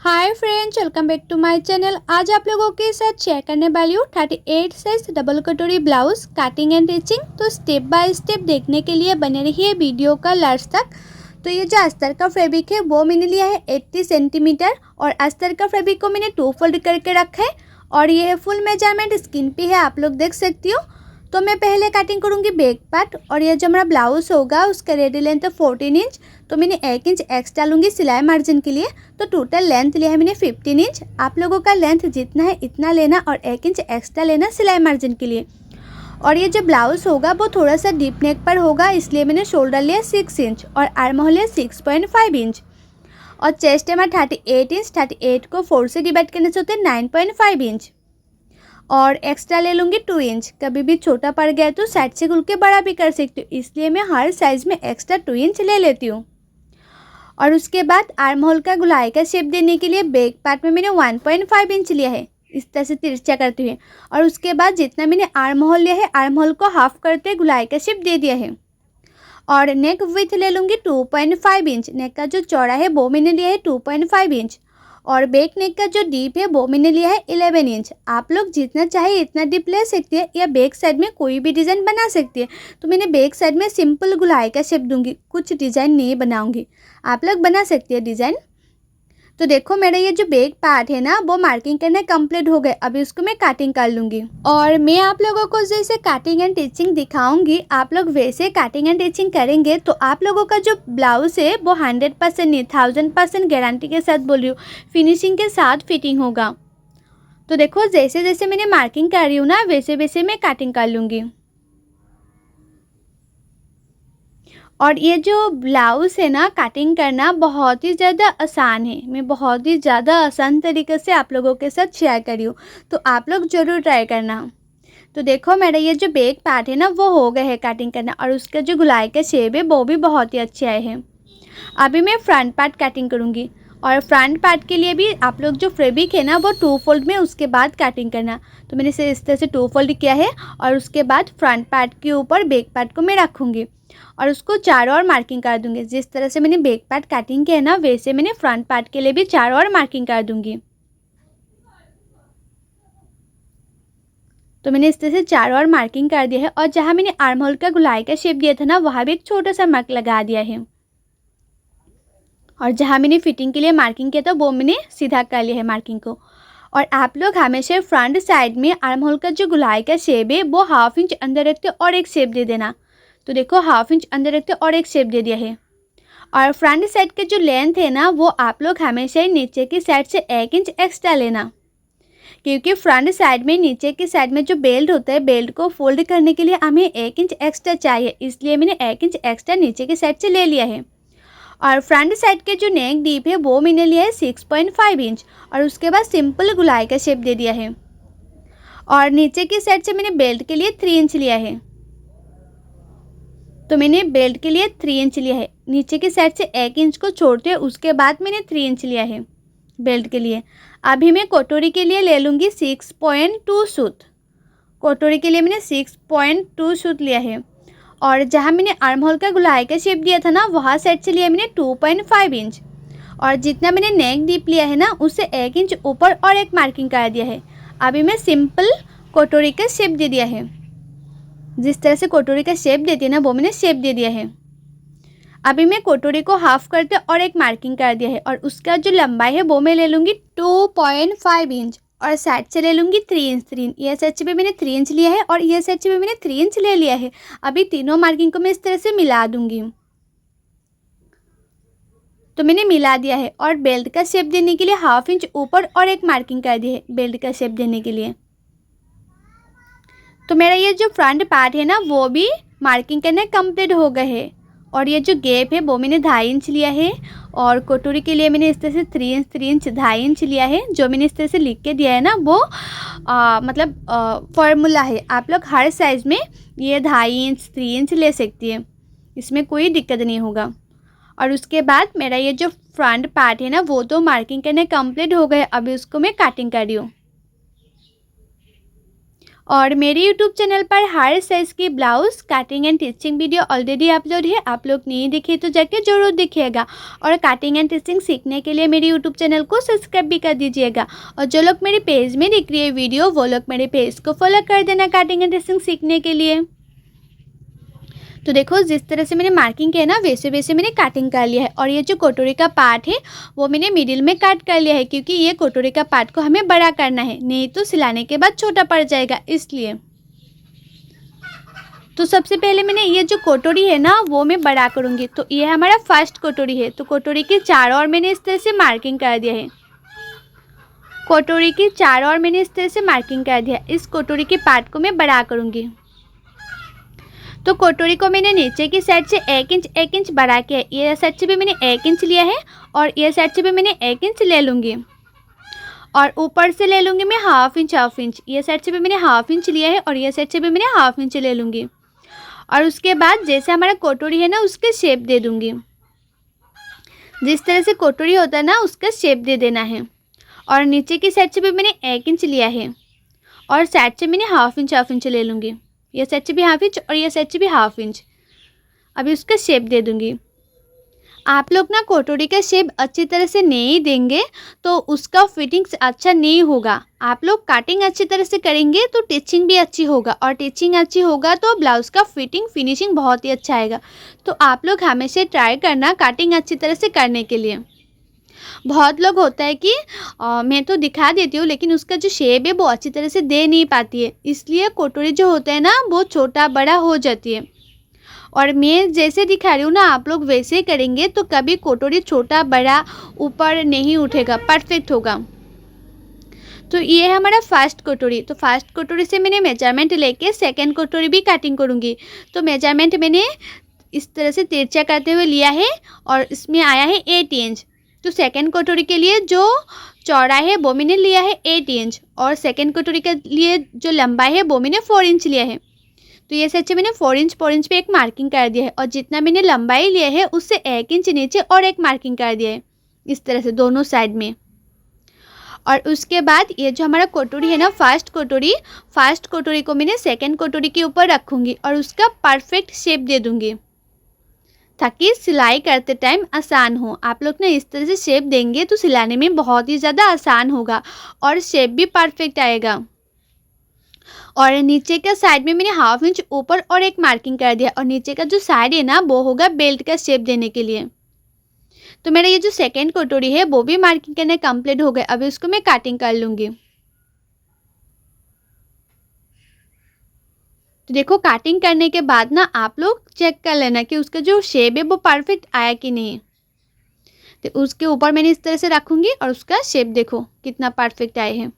Hi friends, welcome back to my channel. आज आप लोगों के साथ शेयर करने वाली हूँ 38 साइज डबल कटोरी ब्लाउज कटिंग एंड स्टिचिंग। तो स्टेप बाय स्टेप देखने के लिए बने रहिए वीडियो का लास्ट तक। तो ये जो अस्तर का फैब्रिक है वो मैंने लिया है 80 सेंटीमीटर और अस्तर का फैब्रिक को मैंने 2 फोल्ड करके रखा है और ये है फुल मेजरमेंट स्किन पे है, आप लोग देख सकती हो। तो मैं पहले कटिंग करूँगी बैक पार्ट और ये जो हमारा ब्लाउज होगा उसका रेडी लेंथ है 14 इंच। तो मैंने 1 इंच एक्स्ट्रा लूँगी सिलाई मार्जिन के लिए। तो टोटल लेंथ लिया है मैंने 15 इंच। आप लोगों का लेंथ जितना है इतना लेना और 1 इंच एक्स्ट्रा लेना सिलाई मार्जिन के लिए। और ये जो ब्लाउज होगा वो थोड़ा सा डीप नेक पर होगा, इसलिए मैंने शोल्डर लिया 6 इंच और आर्म होल लिया 6.5 इंच और चेस्ट है हमारा 38 इंच। 38 को 4 से डिवाइड करने से होते हैं 9.5 इंच और एक्स्ट्रा ले लूँगी 2 इंच। कभी भी छोटा पड़ गया तो साइड से खुल के बड़ा भी कर सकती हूँ, इसलिए मैं हर साइज़ में एक्स्ट्रा 2 इंच ले लेती हूँ। और उसके बाद आर्म होल का गुलाई का शेप देने के लिए बैक पार्ट में मैंने 1.5 इंच लिया है, इस तरह से तिरछा करते हुए। और उसके बाद जितना मैंने आर्म होल लिया है आर्म होल को हाफ करते गुलाई का शेप दे दिया है। और नेक विथ ले लूँगी 2.5 इंच। नेक का जो चौड़ा है वो मैंने लिया है 2.5 इंच और बैक नेक का जो डीप है वो मैंने लिया है 11 इंच। आप लोग जितना चाहे इतना डीप ले सकती है या बैक साइड में कोई भी डिज़ाइन बना सकती है। तो मैंने बैक साइड में सिंपल गुलाई का शेप दूंगी, कुछ डिज़ाइन नहीं बनाऊंगी, आप लोग बना सकती है डिज़ाइन। तो देखो मेरा ये जो बैक पार्ट है ना वो मार्किंग करना कंप्लीट हो गए, अभी उसको मैं कटिंग कर लूँगी। और मैं आप लोगों को जैसे कटिंग एंड टिचिंग दिखाऊंगी आप लोग वैसे कटिंग एंड टिचिंग करेंगे तो आप लोगों का जो ब्लाउज है वो 100% नहीं 1000% गारंटी के साथ बोल रही हूँ, फिनिशिंग के साथ फिटिंग होगा। तो देखो जैसे जैसे मैंने मार्किंग कर रही हूँ ना वैसे वैसे मैं कटिंग कर लूँगी। और ये जो ब्लाउज़ है ना कटिंग करना बहुत ही ज़्यादा आसान है, मैं बहुत ही ज़्यादा आसान तरीके से आप लोगों के साथ शेयर करी हूँ, तो आप लोग ज़रूर ट्राई करना। तो देखो मेरा ये जो बैक पार्ट है ना वो हो गया है कटिंग करना और उसका जो गुलाई का शेप है वो भी बहुत ही अच्छे आए हैं। अभी मैं फ्रंट पार्ट कटिंग करूँगी और फ्रंट पार्ट के लिए भी आप लोग जो फैब्रिक है ना वो 2 फोल्ड में उसके बाद कटिंग करना। तो मैंने इसे इस तरह से 2 फोल्ड किया है और उसके बाद फ्रंट पार्ट के ऊपर बैक पार्ट को मैं रखूँगी और उसको चारों ओर मार्किंग कर दूँगी। जिस तरह से मैंने बैक पार्ट कटिंग किया है ना वैसे मैंने फ्रंट पार्ट के लिए भी चारों ओर मार्किंग कर दूँगी। तो मैंने इस तरह से चारों ओर मार्किंग कर दिया है और जहाँ मैंने आर्म होल का गुलाई का शेप दिया था ना वहाँ भी एक छोटा सा मार्क लगा दिया है और जहाँ मैंने फिटिंग के लिए मार्किंग किया था वो मैंने सीधा कर लिया है मार्किंग को। और आप लोग हमेशा फ्रंट साइड में आर्म होल का जो गुलाई का शेप है वो 1/2 इंच अंदर रखते और एक शेप दे देना। तो देखो 1/2 इंच अंदर रखते और एक शेप दे दिया है। और फ्रंट साइड के जो लेंथ है ना वो आप लोग हमेशा ही नीचे की साइड से 1 इंच एक्स्ट्रा लेना, क्योंकि फ्रंट साइड में नीचे की साइड में जो बेल्ट होता है बेल्ट को फोल्ड करने के लिए हमें 1 इंच एक्स्ट्रा चाहिए, इसलिए मैंने 1 इंच एक्स्ट्रा नीचे की साइड से ले लिया है। और फ्रंट साइड के जो नेक डीप है वो मैंने लिया है 6.5 इंच और उसके बाद सिंपल गुलाई का शेप दे दिया है। और नीचे की साइड से मैंने बेल्ट के लिए 3 इंच लिया है। तो मैंने बेल्ट के लिए 3 इंच लिया है, नीचे की साइड से 1 इंच को छोड़ते उसके बाद मैंने 3 इंच लिया है बेल्ट के लिए। अभी मैं कटोरी के लिए ले लूँगी 6.2 सूत। कटोरी के लिए मैंने 6.2 सूत लिया है और जहाँ मैंने आर्म होल का गुलाई का शेप दिया था ना वहाँ साइड से लिया मैंने 2.5 इंच और जितना मैंने नेक डीप लिया है ना उससे 1 इंच ऊपर और एक मार्किंग कर दिया है। अभी मैं सिंपल कटोरी का शेप दे दिया है, जिस तरह से कटोरी का शेप देती है ना वो मैंने शेप दे दिया है। अभी मैं कटोरी को हाफ करते और एक मार्किंग कर दिया है और उसका जो लंबाई है वो मैं ले लूँगी 2.5 इंच और साइड से ले लूँगी 3 इंच। 3 ये साइड पे मैंने 3 इंच लिया है और ये साइड पे मैंने 3 इंच ले लिया है। अभी तीनों मार्किंग को मैं इस तरह से मिला दूँगी। तो मैंने मिला दिया है और बेल्ट का शेप देने के लिए 1/2 इंच ऊपर और एक मार्किंग कर दी है बेल्ट का शेप देने के लिए। तो मेरा ये जो फ्रंट पार्ट है ना वो भी मार्किंग करना कंप्लीट हो गया है और ये जो गैप है वो मैंने 2.5 इंच लिया है और कटोरी के लिए मैंने इस तरह से 3 इंच 3 इंच 2.5 इंच लिया है। जो मैंने इस तरह से लिख के दिया है ना वो मतलब फॉर्मूला है, आप लोग हर साइज़ में ये 2.5 इंच 3 इंच ले सकती है, इसमें कोई दिक्कत नहीं होगा। और उसके बाद मेरा ये जो फ्रंट पार्ट है ना वो तो मार्किंग करने कंप्लीट हो गए, अभी उसको मैं कटिंग कर रही हूँ। और मेरे YouTube चैनल पर हर साइज़ की blouse cutting and teaching video already upload है। आप लोग नहीं देखे तो जाके ज़रूर देखिएगा। और कटिंग एंड टिचिंग सीखने के लिए मेरे YouTube चैनल को सब्सक्राइब भी कर दीजिएगा। और जो लोग मेरे पेज में देख रही है वीडियो, वो लोग मेरे पेज को फॉलो कर देना कटिंग एंड टिचिंग सीखने के लिए। तो देखो, जिस तरह से मैंने मार्किंग किया है ना, वैसे वैसे मैंने कटिंग कर लिया है। और ये जो कटोरी का पार्ट है वो मैंने मिडिल में कट कर लिया है, क्योंकि ये कटोरी का पार्ट को हमें बड़ा करना है, नहीं तो सिलाने के बाद छोटा पड़ जाएगा, इसलिए। तो सबसे पहले मैंने ये जो कटोरी है ना वो मैं बड़ा करूँगी। तो ये हमारा फर्स्ट कटोरी है। तो कटोरी के चारों ओर मैंने इस तरह से मार्किंग कर दिया है। कटोरी के चारों ओर मैंने इस तरह से मार्किंग कर दिया। इस कटोरी के पार्ट को मैं बड़ा करूँगी। तो कटोरी को मैंने नीचे की साइड से 1 इंच बढ़ा के, ये साइड से भी मैंने 1 इंच लिया है और ये साइड से भी मैंने 1 इंच ले लूँगी। और ऊपर से ले लूँगी मैं हाफ इंच। ये साइड से भी मैंने हाफ इंच लिया है और ये साइड से भी मैंने हाफ इंच ले लूँगी। और उसके बाद जैसे हमारा कटोरी है ना, उसके शेप दे दूँगी। जिस तरह से कटोरी होता है ना, उसका शेप दे देना है। और नीचे की साइड से भी मैंने 1 इंच लिया है और साइड से मैंने हाफ इंच ले लूँगी। ये साइड से भी हाफ इंच और ये साइड से भी हाफ इंच। अभी उसका शेप दे दूँगी। आप लोग ना कटोरी का शेप अच्छी तरह से नहीं देंगे तो उसका फिटिंग्स अच्छा नहीं होगा। आप लोग कटिंग अच्छी तरह से करेंगे तो टिचिंग भी अच्छी होगा, और टिचिंग अच्छी होगा तो ब्लाउज़ का फिनिशिंग बहुत ही अच्छा आएगा। तो आप लोग हमेशा ट्राई करना कटिंग अच्छी तरह से करने के लिए। बहुत लोग होता है कि मैं तो दिखा देती हूँ, लेकिन उसका जो शेप है वो अच्छी तरह से दे नहीं पाती है, इसलिए कटोरी जो होता है ना वो छोटा बड़ा हो जाती है। और मैं जैसे दिखा रही हूँ ना, आप लोग वैसे करेंगे तो कभी कटोरी छोटा बड़ा ऊपर नहीं उठेगा, परफेक्ट होगा। तो ये है हमारा फर्स्ट कटोरी। तो फर्स्ट कटोरी से मैंने मेजरमेंट लेके सेकंड कटोरी भी कटिंग करूँगी। तो मेजरमेंट मैंने इस तरह से तिरछा करते हुए लिया है और इसमें आया है 8 इंच। तो सेकंड कटोरी के लिए जो चौड़ाई है वो मैंने लिया है 8 इंच, और सेकंड कटोरी के लिए जो लंबाई है वो मैंने 4 इंच लिया है। तो ये सच्चे मैंने 4 इंच पे एक मार्किंग कर दिया है, और जितना मैंने लंबाई लिया है उससे 1 इंच नीचे और एक मार्किंग कर दिया है, इस तरह से दोनों साइड में। और उसके बाद ये जो हमारा कटोरी है ना, फर्स्ट कटोरी को मैंने सेकंड कटोरी के ऊपर रखूँगी और उसका परफेक्ट शेप दे दूँगी, ताकि सिलाई करते टाइम आसान हो। आप लोग ना इस तरह से शेप देंगे तो सिलाने में बहुत ही ज़्यादा आसान होगा और शेप भी परफेक्ट आएगा। और नीचे का साइड में मैंने हाफ इंच ऊपर और एक मार्किंग कर दिया, और नीचे का जो साइड है ना वो होगा बेल्ट का शेप देने के लिए। तो मेरा ये जो सेकंड कटोरी है वो भी मार्किंग करना कंप्लीट हो गया। अभी उसको मैं कटिंग कर लूँगी। तो देखो, कटिंग करने के बाद ना आप लोग चेक कर लेना कि उसका जो शेप है वो परफेक्ट आया कि नहीं। तो उसके ऊपर मैंने इस तरह से रखूँगी और उसका शेप देखो कितना परफेक्ट आए हैं।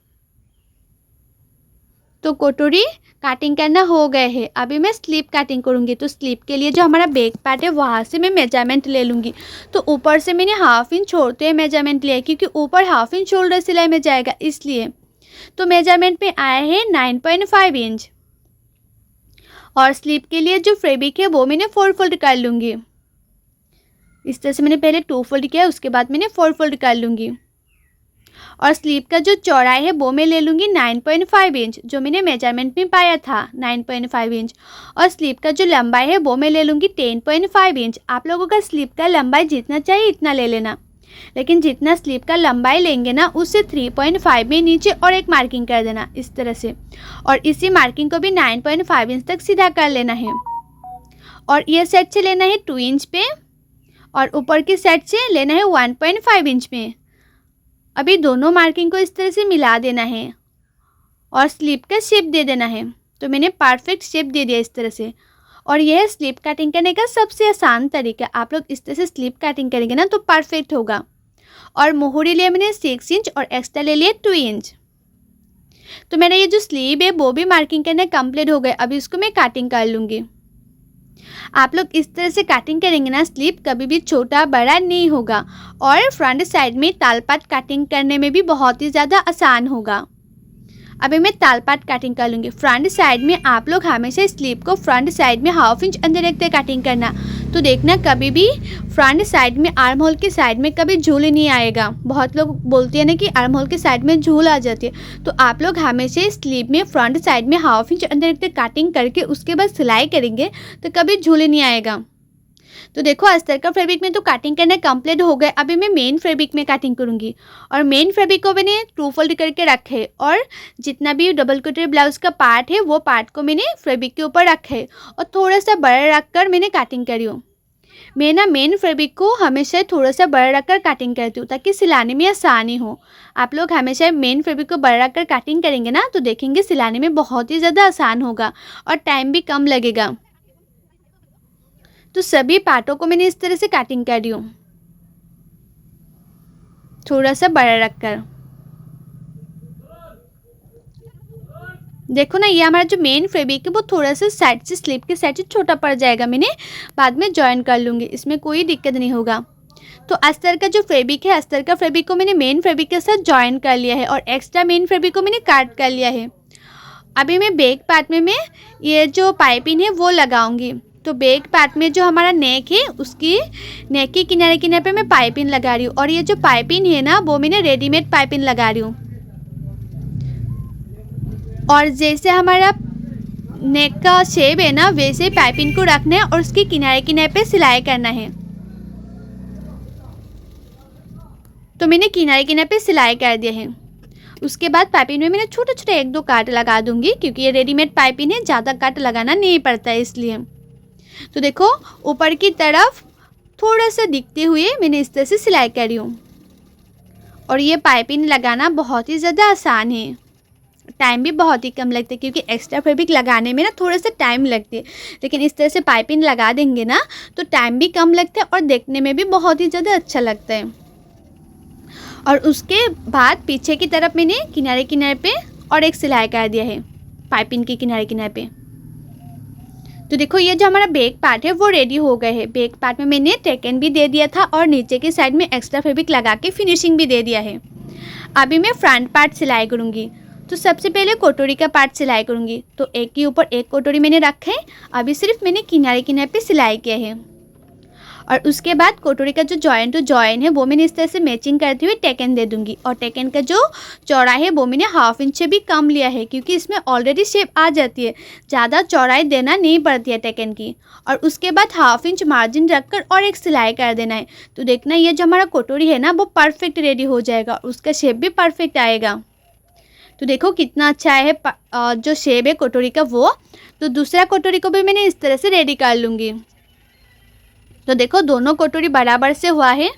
तो कटोरी कटिंग करना हो गए है। अभी मैं स्लीप कटिंग करूँगी। तो स्लीप के लिए जो हमारा बैक पार्ट है वहाँ से मैं मेजरमेंट ले लूँगी। तो ऊपर से मैंने हाफ इंच छोड़ते हुए मेजरमेंट लिया है, क्योंकि ऊपर हाफ इंच शोल्डर सिलाई में जाएगा, इसलिए। तो मेजरमेंट पे आया है 9.5 इंच। और स्लीप के लिए जो फैब्रिक है वो मैंने 4 फोल्ड कर लूँगी। इस तरह से मैंने पहले 2 फोल्ड किया, उसके बाद मैंने 4 फोल्ड कर लूँगी। और स्लीव का जो चौड़ाई है वो मैं ले लूँगी 9.5 इंच, जो मैंने मेजरमेंट में पाया था 9.5 इंच। और स्लीव का जो लंबाई है वो मैं ले लूँगी 10.5 इंच। आप लोगों का स्लीव का लंबाई जितना चाहिए इतना ले लेना, लेकिन जितना स्लीव का लंबाई लेंगे ना उससे 3.5 में नीचे और एक मार्किंग कर देना, इस तरह से। और इसी मार्किंग को भी 9.5 इंच तक सीधा कर लेना है। और ये साइड से लेना है 2 इंच पे, और ऊपर की साइड से लेना है 1.5 इंच में। अभी दोनों मार्किंग को इस तरह से मिला देना है और स्लीप का शेप दे देना है। तो मैंने परफेक्ट शेप दे दिया इस तरह से। और यह है स्लीप कटिंग करने का सबसे आसान तरीका। आप लोग इस तरह से स्लीप कटिंग करेंगे ना तो परफेक्ट होगा। और मोहरी लिए मैंने 6 इंच और एक्स्ट्रा ले लिए 2 इंच। तो मेरा ये जो स्लीव है वो भी मार्किंग करना कंप्लीट हो गया। अभी इसको मैं कटिंग कर लूँगी। आप लोग इस तरह से कटिंग करेंगे ना, स्लीव कभी भी छोटा बड़ा नहीं होगा, और फ्रंट साइड में तालपात कटिंग करने में भी बहुत ही ज़्यादा आसान होगा। अभी मैं ताल पाट कटिंग कर लूँगी। फ्रंट साइड में आप लोग हमेशा स्लीव को फ्रंट साइड में 1/2 इंच अंदर रखते कटिंग करना। तो देखना कभी भी फ्रंट साइड में आर्म होल के साइड में कभी झूल नहीं आएगा। बहुत लोग बोलते हैं ना कि आर्म होल के साइड में झूल आ जाती है, तो आप लोग हमेशा स्लीव में फ्रंट साइड में 1/2 इंच अंदर रखते कटिंग करके उसके बाद सिलाई करेंगे तो कभी झूल नहीं आएगा। तो देखो अस्तर का फैब्रिक में तो कटिंग करना कंप्लीट हो गया। अभी मैं मेन फैब्रिक में कटिंग करूँगी और मेन फैब्रिक को मैंने 2 फोल्ड करके रखे और जितना भी डबल कटोरी ब्लाउज का पार्ट है वो पार्ट को मैंने फैब्रिक के ऊपर रखा है और थोड़ा सा बड़ा रख कर मैंने कटिंग करी हूँ। मैं ना मेन फैब्रिक को हमेशा थोड़ा सा बड़ा रख कर कटिंग करती हूँ ताकि सिलाने में आसानी हो। आप लोग हमेशा मेन फैब्रिक को बड़ा रख कर कटिंग करेंगे ना तो देखेंगे सिलाने में बहुत ही ज़्यादा आसान होगा और टाइम भी कम लगेगा। तो सभी पार्टों को मैंने इस तरह से कटिंग कर रही हूँ, थोड़ा सा बड़ा रखकर। देखो ना ये हमारा जो मेन फैब्रिक है वो थोड़ा सा साइड से स्लीव के साइड से छोटा पड़ जाएगा, मैंने बाद में जॉइन कर लूँगी, इसमें कोई दिक्कत नहीं होगा। तो अस्तर का जो फैब्रिक है, अस्तर का फैब्रिक को मैंने मेन फैब्रिक के साथ जॉइन कर लिया है और एक्स्ट्रा मेन फैब्रिक को मैंने काट कर लिया है। अभी मैं बैक पार्ट में मैं ये जो पाइपिंग है वो लगाऊंगी। तो बैक पार्ट में जो हमारा नेक है उसकी नेक के किनारे किनारे पे मैं पाइपिंग लगा रही हूँ और ये जो पाइपिंग है ना वो मैंने रेडीमेड पाइपिंग लगा रही हूँ। और जैसे हमारा नेक का शेप है ना वैसे पाइपिंग को रखना है और उसके किनारे किनारे पे सिलाई करना है। तो मैंने किनारे किनारे पे सिलाई कर दिया है। उसके बाद पाइपिंग में मैंने छोटे छोटे 1-2 काट लगा दूंगी क्योंकि ये रेडीमेड पाइपिंग है, ज़्यादा काट लगाना नहीं पड़ता है इसलिए। तो देखो ऊपर की तरफ थोड़ा सा दिखते हुए मैंने इस तरह से सिलाई करी हूँ और ये पाइपिंग लगाना बहुत ही ज़्यादा आसान है, टाइम भी बहुत ही कम लगता है क्योंकि एक्स्ट्रा फैब्रिक लगाने में ना थोड़ा सा टाइम लगती है, लेकिन इस तरह से पाइपिंग लगा देंगे ना तो टाइम भी कम लगता है और देखने में भी बहुत ही ज़्यादा अच्छा लगता है। और उसके बाद पीछे की तरफ मैंने किनारे किनारे पे और एक सिलाई कर दिया है पाइपिंग के किनारे किनारे पे। तो देखो ये जो हमारा बैक पार्ट है वो रेडी हो गए है। बैक पार्ट में मैंने टेकन भी दे दिया था और नीचे की साइड में एक्स्ट्रा फैब्रिक लगा के फिनिशिंग भी दे दिया है। अभी मैं फ्रंट पार्ट सिलाई करूँगी। तो सबसे पहले कटोरी का पार्ट सिलाई करूँगी। तो एक के ऊपर एक कटोरी मैंने रखा है, अभी सिर्फ मैंने किनारे किनारे पे सिलाई किया है। और उसके बाद कटोरी का जो जॉइन है वो मैंने इस तरह से मैचिंग करते हुए टेकन दे दूंगी। और टेकन का जो चौड़ाई है वो मैंने 1/2 इंच से भी कम लिया है क्योंकि इसमें ऑलरेडी शेप आ जाती है, ज़्यादा चौड़ाई देना नहीं पड़ती है टेकन की। और उसके बाद 1/2 इंच मार्जिन रखकर और एक सिलाई कर देना है। तो देखना ये जो हमारा कटोरी है ना वो परफेक्ट रेडी हो जाएगा और उसका शेप भी परफेक्ट आएगा। तो देखो कितना अच्छा है जो शेप है कटोरी का वो। तो दूसरा कटोरी को भी मैंने इस तरह से रेडी कर लूँगी। तो देखो दोनों कटोरी बराबर से हुआ है।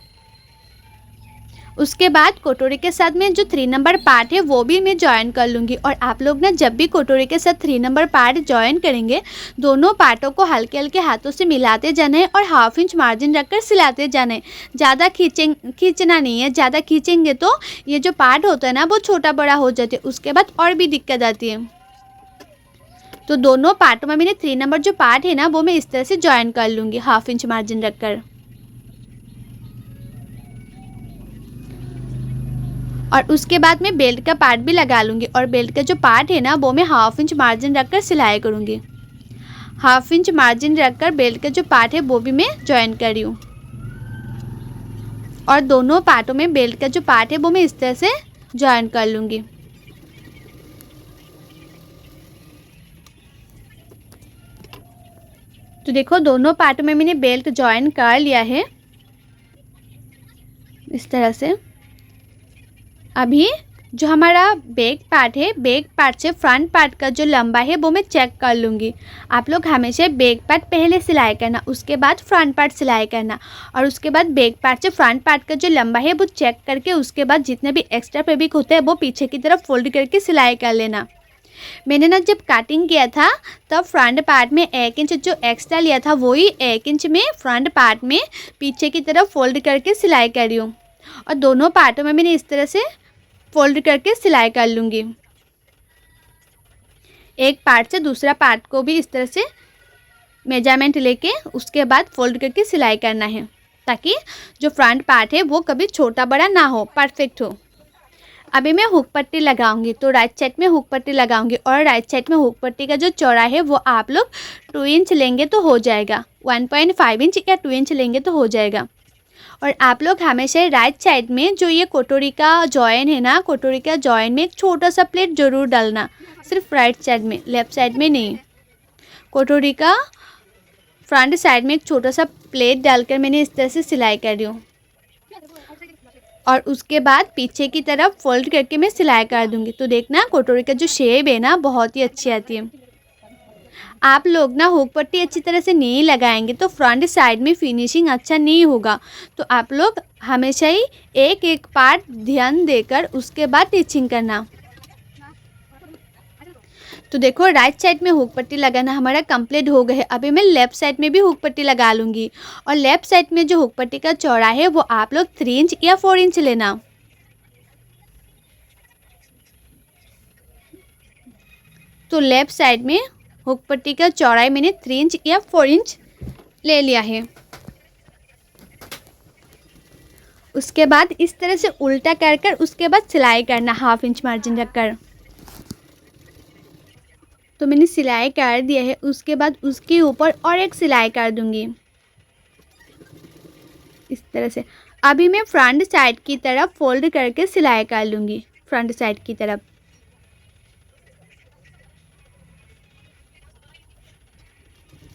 उसके बाद कटोरी के साथ में जो 3 नंबर पार्ट है वो भी मैं ज्वाइन कर लूँगी। और आप लोग ना जब भी कटोरी के साथ 3 नंबर पार्ट ज्वाइन करेंगे दोनों पार्टों को हल्के हल्के हाथों से मिलाते जाना है और 1/2 इंच मार्जिन रखकर सिलाते जाना है। ज़्यादा खींचना नहीं है, ज़्यादा खींचेंगे तो ये जो पार्ट होता है ना वो छोटा बड़ा हो जाता है, उसके बाद और भी दिक्कत आती है। तो दोनों पार्टों में मैंने 3 नंबर जो पार्ट है ना वो मैं इस तरह से ज्वाइन कर लूँगी 1/2 इंच मार्जिन रखकर। और उसके बाद मैं बेल्ट का पार्ट भी लगा लूँगी और बेल्ट का जो पार्ट है ना वो मैं 1/2 इंच मार्जिन रखकर सिलाई करूँगी। 1/2 इंच मार्जिन रखकर बेल्ट का जो पार्ट है वो भी मैं ज्वाइन कर रही हूँ। और दोनों पार्टों में बेल्ट का जो पार्ट है वो मैं इस तरह से ज्वाइन कर लूँगी। तो देखो दोनों पार्टों में मैंने बेल्ट ज्वाइन कर लिया है इस तरह से। अभी जो हमारा बैक पार्ट है, बैक पार्ट से फ्रंट पार्ट का जो लंबाई है वो मैं चेक कर लूँगी। आप लोग हमेशा बैक पार्ट पहले सिलाई करना, उसके बाद फ्रंट पार्ट सिलाई करना। और उसके बाद बैक पार्ट से फ्रंट पार्ट का जो लंबाई है वो चेक करके उसके बाद जितने भी एक्स्ट्रा फैब्रिक होता है वो पीछे की तरफ फोल्ड करके सिलाई कर लेना। मैंने ना जब कटिंग किया था तब फ्रंट पार्ट में 1 इंच जो एक्स्ट्रा लिया था वही 1 इंच में फ्रंट पार्ट में पीछे की तरफ फोल्ड करके सिलाई कर रही हूँ। और दोनों पार्टों में मैंने इस तरह से फोल्ड करके सिलाई कर लूँगी। एक पार्ट से दूसरा पार्ट को भी इस तरह से मेजरमेंट लेके उसके बाद फोल्ड करके सिलाई करना है ताकि जो फ्रंट पार्ट है वो कभी छोटा बड़ा ना हो, परफेक्ट हो। अभी मैं हुक पट्टी लगाऊंगी, तो राइट साइड में हुक पट्टी लगाऊंगी और राइट साइड में हुक पट्टी का जो चौड़ा है वो आप लोग 2 इंच लेंगे तो हो जाएगा, 1.5 इंच या 2 इंच लेंगे तो हो जाएगा। और आप लोग हमेशा राइट साइड में जो ये कटोरी का जॉइन है ना, कटोरी का जॉइन में एक छोटा सा प्लेट ज़रूर डालना, सिर्फ राइट साइड में, लेफ्ट साइड में नहीं। कटोरी का फ्रंट साइड में एक छोटा सा प्लेट डालकर मैंने इस तरह से सिलाई कर रही हूँ और उसके बाद पीछे की तरफ फोल्ड करके मैं सिलाई कर दूंगी। तो देखना कटोरी का जो शेप है ना बहुत ही अच्छी आती है। आप लोग ना हुक पट्टी अच्छी तरह से नहीं लगाएंगे तो फ्रंट साइड में फिनिशिंग अच्छा नहीं होगा। तो आप लोग हमेशा ही एक एक पार्ट ध्यान देकर उसके बाद टिचिंग करना। तो देखो राइट साइड में हुक पट्टी लगाना हमारा कंप्लीट हो गया है। अभी मैं लेफ़्ट साइड में भी हुक पट्टी लगा लूँगी और लेफ़्ट साइड में जो हुक पट्टी का चौड़ा है वो आप लोग 3 इंच या 4 इंच लेना। तो लेफ़्ट साइड में हुक पट्टी का चौड़ाई मैंने 3 इंच या 4 इंच ले लिया है। उसके बाद इस तरह से उल्टा कर कर उसके बाद सिलाई करना 1/2 इंच मार्जिन रखकर। तो मैंने सिलाई कर दिया है, उसके बाद उसके ऊपर और एक सिलाई कर दूंगी इस तरह से। अभी मैं फ्रंट साइड की तरफ फोल्ड करके सिलाई कर लूँगी, फ्रंट साइड की तरफ।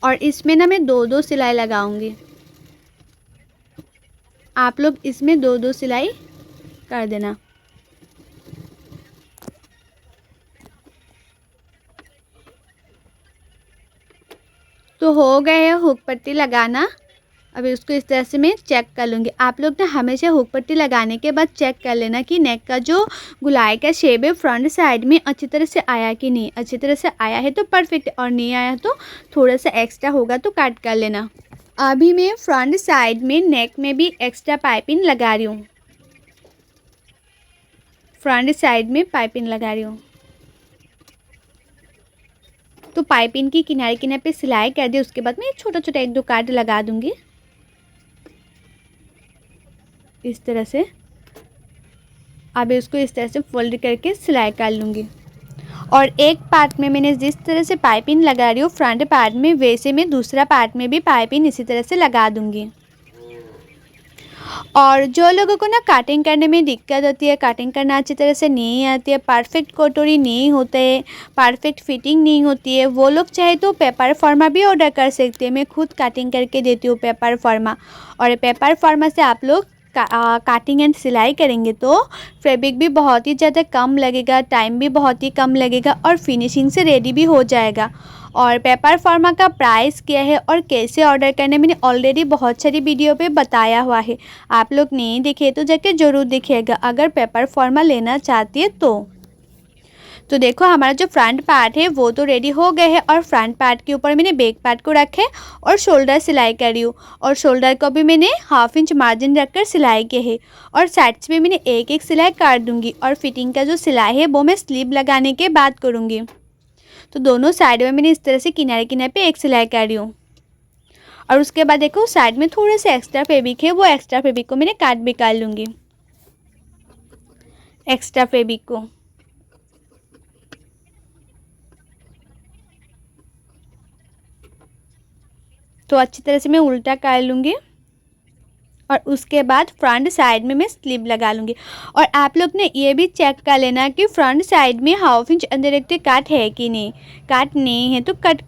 और इसमें ना मैं 2-2 सिलाई लगाऊंगी। आप लोग इसमें 2-2 सिलाई कर देना। तो हो गए है हुक पट्टी लगाना। अभी उसको इस तरह से मैं चेक कर लूँगी। आप लोग ना हमेशा हुक पट्टी लगाने के बाद चेक कर लेना कि नेक का जो गुलाई का शेप है फ्रंट साइड में अच्छी तरह से आया कि नहीं। अच्छी तरह से आया है तो परफेक्ट, और नहीं आया तो थोड़ा सा एक्स्ट्रा होगा तो काट कर लेना। अभी मैं फ्रंट साइड में नेक में भी एक्स्ट्रा पाइपिंग लगा रही हूँ, फ्रंट साइड में पाइपिंग लगा रही हूँ। तो पाइपिंग की किनारे किनारे पे सिलाई कर दी, उसके बाद मैं छोटा छोटा 1-2 काट लगा दूँगी इस तरह से। अब इसको इस तरह से फोल्ड करके सिलाई कर लूँगी। और एक पार्ट में मैंने जिस तरह से पाइपिंग लगा रही हूँ फ्रंट पार्ट में, वैसे मैं दूसरा पार्ट में भी पाइपिंग इसी तरह से लगा दूँगी। और जो लोगों को ना कटिंग करने में दिक्कत होती है, कटिंग करना अच्छी तरह से नहीं आती है, परफेक्ट कटोरी नहीं होते, परफेक्ट फिटिंग नहीं होती है, वो लोग चाहे तो पेपर फॉर्मा भी ऑर्डर कर सकते हैं। मैं खुद कटिंग करके देती हूँ पेपर फॉर्मा। और पेपर फॉर्मा से आप लोग काटिंग एंड सिलाई करेंगे तो फैब्रिक भी बहुत ही ज़्यादा कम लगेगा, टाइम भी बहुत ही कम लगेगा और फिनिशिंग से रेडी भी हो जाएगा। और पेपर फॉर्मा का प्राइस क्या है और कैसे ऑर्डर करने मैंने ऑलरेडी बहुत सारी वीडियो पे बताया हुआ है। आप लोग नहीं देखे तो जाके ज़रूर देखिएगा अगर पेपर फॉर्मा लेना चाहती है तो देखो हमारा जो फ्रंट पार्ट है वो तो रेडी हो गए है और फ्रंट पार्ट के ऊपर मैंने बैक पार्ट को रखे और शोल्डर सिलाई करी हूँ। और शोल्डर को भी मैंने 1/2 इंच मार्जिन रखकर सिलाई के है और साइड्स में मैंने एक एक सिलाई कर दूँगी। और फिटिंग का जो सिलाई है वो मैं स्लीव लगाने के बाद करूँगी। तो दोनों साइड में मैंने इस तरह से किनारे किनारे पे एक सिलाई कर रही हूँ। और उसके बाद देखो साइड में थोड़े से एक्स्ट्रा फैब्रिक है, वो एक्स्ट्रा फैब्रिक को मैंने काट भी कर लूँगी, एक्स्ट्रा फैब्रिक को। तो अच्छी तरह से मैं उल्टा कर लूँगी और उसके बाद फ्रंट साइड में मैं स्लीव लगा लूँगी। और आप लोग ने ये भी चेक कर लेना कि फ्रंट साइड में 1/2 इंच अनडायरेक्ट काट है कि नहीं। काट नहीं है तो कट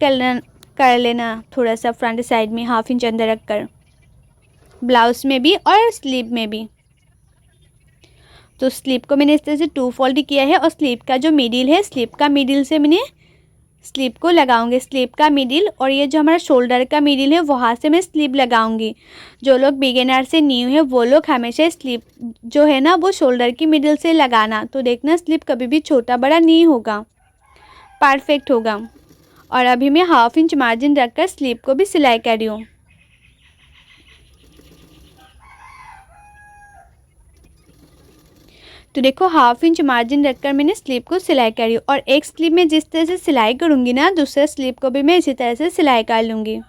कर लेना थोड़ा सा फ्रंट साइड में 1/2 इंच अंदर रख कर, ब्लाउज में भी और स्लीव में भी। तो स्लीव को मैंने इस तरह से 2 फोल्ड किया है और स्लीव का जो मिडिल है, स्लीव का मिडिल से मैंने स्लीव को लगाऊंगी, स्लीव का मिडिल। और ये जो हमारा शोल्डर का मिडिल है वहाँ से मैं स्लीव लगाऊंगी। जो लोग बिगिनर से न्यू है वो लोग हमेशा स्लीव जो है ना वो शोल्डर की मिडिल से लगाना। तो देखना स्लीव कभी भी छोटा बड़ा नहीं होगा, परफेक्ट होगा। और अभी मैं 1/2 इंच मार्जिन रखकर स्लीव को भी सिलाई कर रही हूँ। तो देखो 1/2 इंच मार्जिन रखकर मैंने स्लीव को सिलाई करी और एक स्लीव में जिस तरह से सिलाई करूँगी ना दूसरे स्लीव को भी मैं इसी तरह से सिलाई कर लूँगी।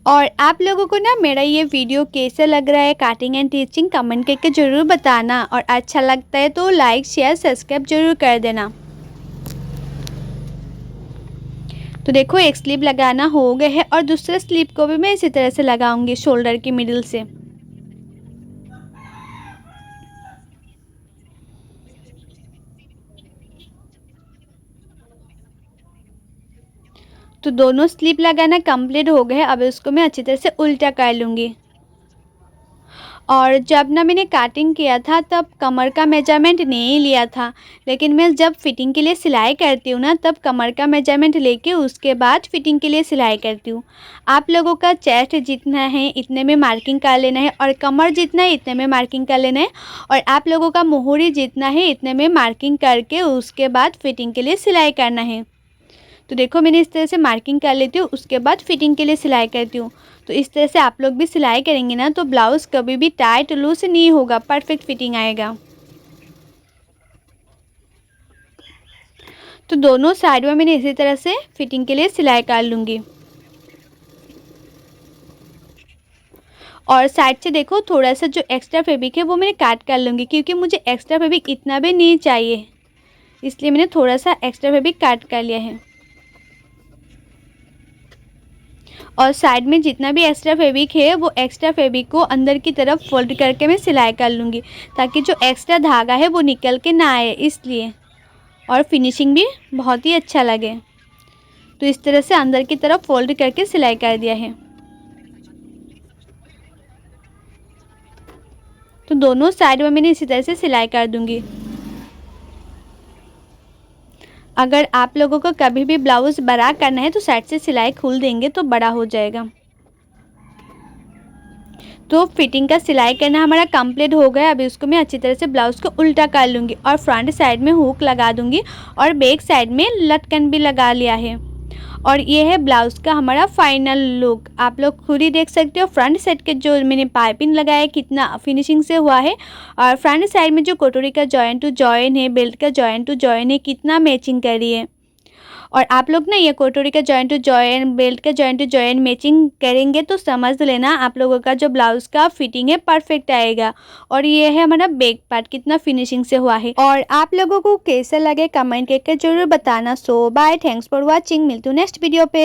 और आप लोगों को ना मेरा ये वीडियो कैसा लग रहा है काटिंग एंड टीचिंग कमेंट करके ज़रूर बताना, और अच्छा लगता है तो लाइक शेयर सब्सक्राइब जरूर कर देना। तो देखो एक स्लीव लगाना हो गया है और दूसरे स्लीव को भी मैं इसी तरह से लगाऊंगी शोल्डर की मिडिल से। तो दोनों स्लीव लगाना कंप्लीट हो गए। अब इसको मैं अच्छी तरह से उल्टा कर लूँगी। और जब ना मैंने काटिंग किया था तब कमर का मेजरमेंट नहीं लिया था, लेकिन मैं जब फिटिंग के लिए सिलाई करती हूँ ना तब कमर का मेजरमेंट लेके उसके बाद फिटिंग के लिए सिलाई करती हूँ। आप लोगों का चेस्ट जितना है इतने में मार्किंग कर लेना है, और कमर जितना है इतने में मार्किंग कर लेना है, और आप लोगों का मोहरी जितना है इतने में मार्किंग करके उसके बाद फिटिंग के लिए सिलाई करना है। तो देखो मैंने इस तरह से मार्किंग कर लेती हूँ, उसके बाद फिटिंग के लिए सिलाई करती हूँ। तो इस तरह से आप लोग भी सिलाई करेंगे ना तो ब्लाउज़ कभी भी टाइट लूज नहीं होगा, परफेक्ट फिटिंग आएगा। तो दोनों साइड में मैंने इसी तरह से फिटिंग के लिए सिलाई कर लूँगी। और साइड से देखो थोड़ा सा जो एक्स्ट्रा फैब्रिक है वो मैंने काट कर लूँगी, क्योंकि मुझे एक्स्ट्रा फैब्रिक इतना भी नहीं चाहिए, इसलिए मैंने थोड़ा सा एक्स्ट्रा फैब्रिक काट कर लिया है। और साइड में जितना भी एक्स्ट्रा फैब्रिक है वो एक्स्ट्रा फैब्रिक को अंदर की तरफ फोल्ड करके मैं सिलाई कर लूँगी, ताकि जो एक्स्ट्रा धागा है वो निकल के ना आए इसलिए, और फिनिशिंग भी बहुत ही अच्छा लगे। तो इस तरह से अंदर की तरफ फोल्ड करके सिलाई कर दिया है। तो दोनों साइड में मैंने इसी तरह से सिलाई कर दूँगी। अगर आप लोगों को कभी भी ब्लाउज़ बड़ा करना है तो साइड से सिलाई खोल देंगे तो बड़ा हो जाएगा। तो फिटिंग का सिलाई करना हमारा कंप्लीट हो गया। अभी उसको मैं अच्छी तरह से ब्लाउज़ को उल्टा कर लूँगी और फ्रंट साइड में हुक लगा दूँगी, और बैक साइड में लटकन भी लगा लिया है। और ये है ब्लाउज़ का हमारा फाइनल लुक, आप लोग खुद ही देख सकते हो। फ्रंट साइड के जो मैंने पाइपिंग लगाया कितना फिनिशिंग से हुआ है, और फ्रंट साइड में जो कटोरी का जॉइन टू जॉइन है, बेल्ट का जॉइन टू जॉइन है, कितना मैचिंग करी है। और आप लोग ना ये कटोरी का जॉइन टू जॉइन, बेल्ट का जॉइन टू जॉइन मैचिंग करेंगे तो समझ लेना आप लोगों का जो ब्लाउज़ का फिटिंग है परफेक्ट आएगा। और ये है हमारा बैक पार्ट कितना फिनिशिंग से हुआ है। और आप लोगों को कैसा लगे कमेंट करके जरूर बताना। सो बाय, थैंक्स फॉर वॉचिंग, मिलती हूँ नेक्स्ट वीडियो पे।